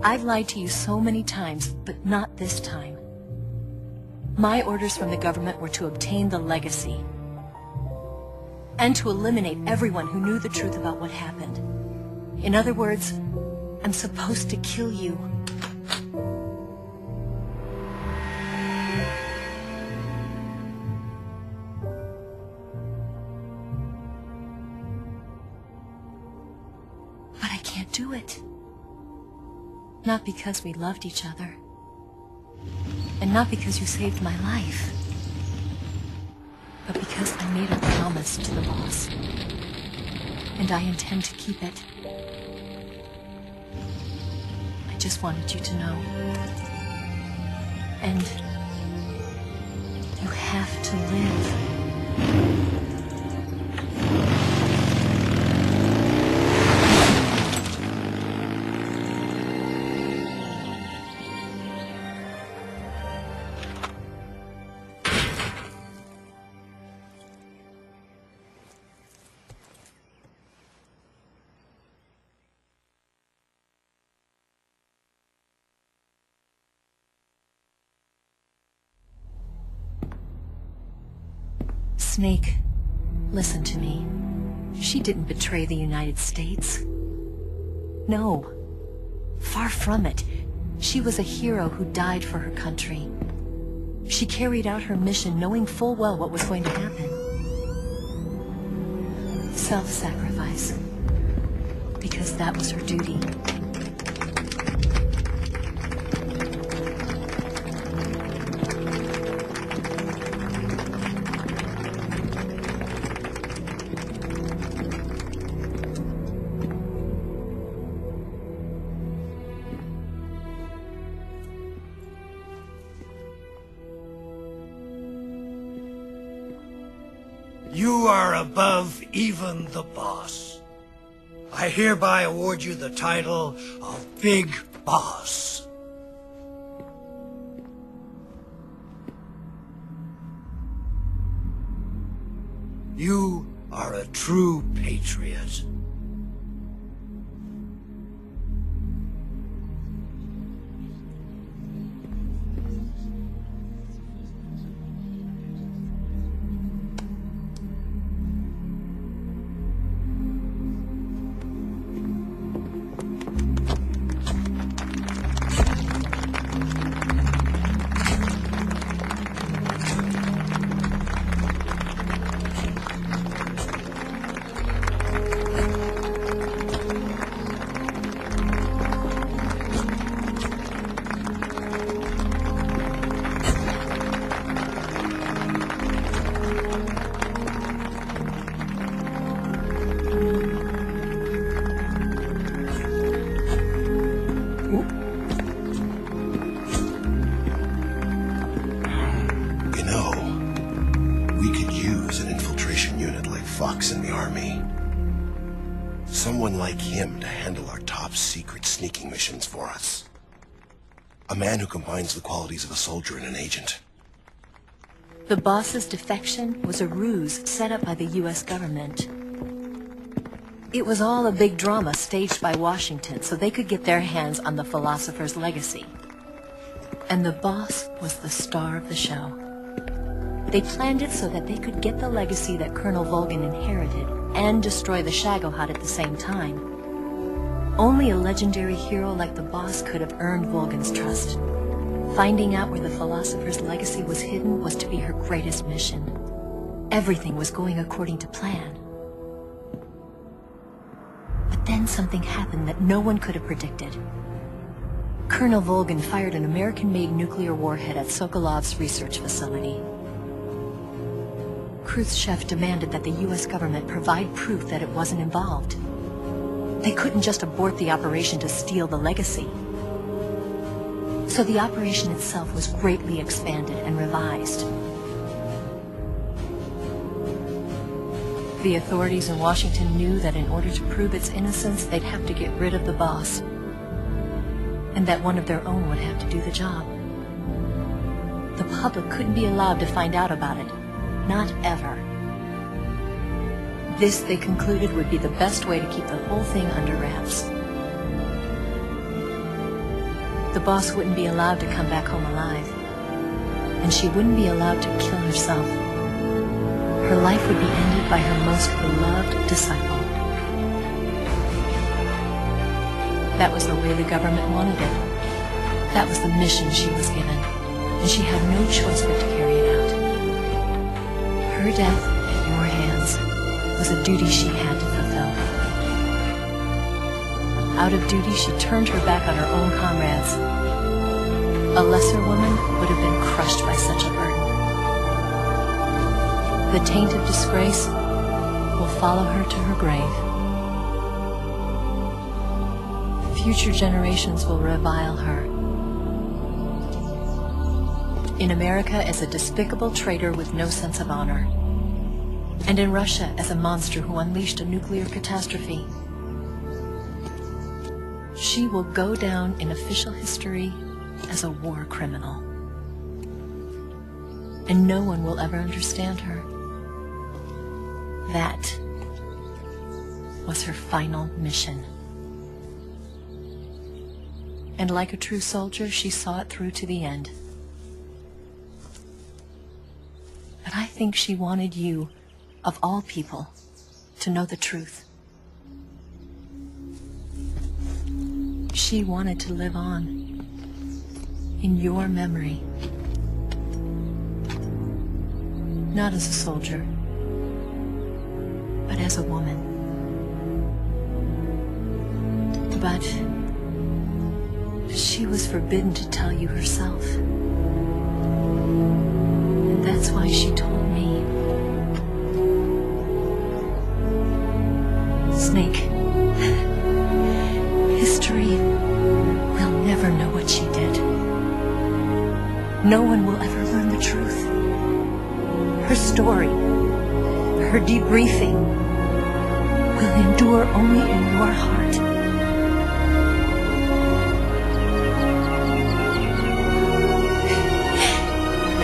I've lied to you so many times, but not this time. My orders from the government were to obtain the legacy and to eliminate everyone who knew the truth about what happened. In other words, I'm supposed to kill you. But I can't do it. Not because we loved each other. And not because you saved my life. But because I made a promise to the boss. And I intend to keep it. I just wanted you to know. And you have to live. Snake, listen to me. She didn't betray the United States. No. Far from it. She was a hero who died for her country. She carried out her mission knowing full well what was going to happen. Self-sacrifice. Because that was her duty. You are above even the boss. I hereby award you the title of Big Boss. You are a true patriot. In the army. Someone like him to handle our top secret sneaking missions for us. A man who combines the qualities of a soldier and an agent. The boss's defection was a ruse set up by the US government. It was all a big drama staged by Washington so they could get their hands on the philosopher's legacy. And the boss was the star of the show. They planned it so that they could get the legacy that Colonel Volgin inherited and destroy the Shagohod at the same time. Only a legendary hero like the boss could have earned Volgin's trust. Finding out where the philosopher's legacy was hidden was to be her greatest mission. Everything was going according to plan. But then something happened that no one could have predicted. Colonel Volgin fired an American-made nuclear warhead at Sokolov's research facility. Khrushchev demanded that the US government provide proof that it wasn't involved. They couldn't just abort the operation to steal the legacy. So the operation itself was greatly expanded and revised. The authorities in Washington knew that in order to prove its innocence, they'd have to get rid of the boss. And that one of their own would have to do the job. The public couldn't be allowed to find out about it. Not ever. This, they concluded, would be the best way to keep the whole thing under wraps. The boss wouldn't be allowed to come back home alive. And she wouldn't be allowed to kill herself. Her life would be ended by her most beloved disciple. That was the way the government wanted it. That was the mission she was given, and she had no choice but to carry it out. Her death at your hands was a duty she had to fulfill. Out of duty, she turned her back on her own comrades. A lesser woman would have been crushed by such a burden. The taint of disgrace will follow her to her grave. Future generations will revile her. In America as a despicable traitor with no sense of honor. And in Russia as a monster who unleashed a nuclear catastrophe. She will go down in official history as a war criminal. And no one will ever understand her. That was her final mission. And like a true soldier, she saw it through to the end. But I think she wanted you, of all people, to know the truth. She wanted to live on in your memory. Not as a soldier, but as a woman. But she was forbidden to tell you herself. And that's why she told me. Snake, history will never know what she did. No one will ever learn the truth. Her story, her debriefing, will endure only in your heart.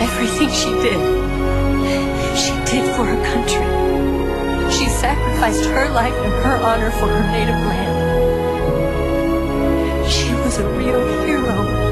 Everything she did for her country. She sacrificed her life and her honor for her native land. She was a real hero.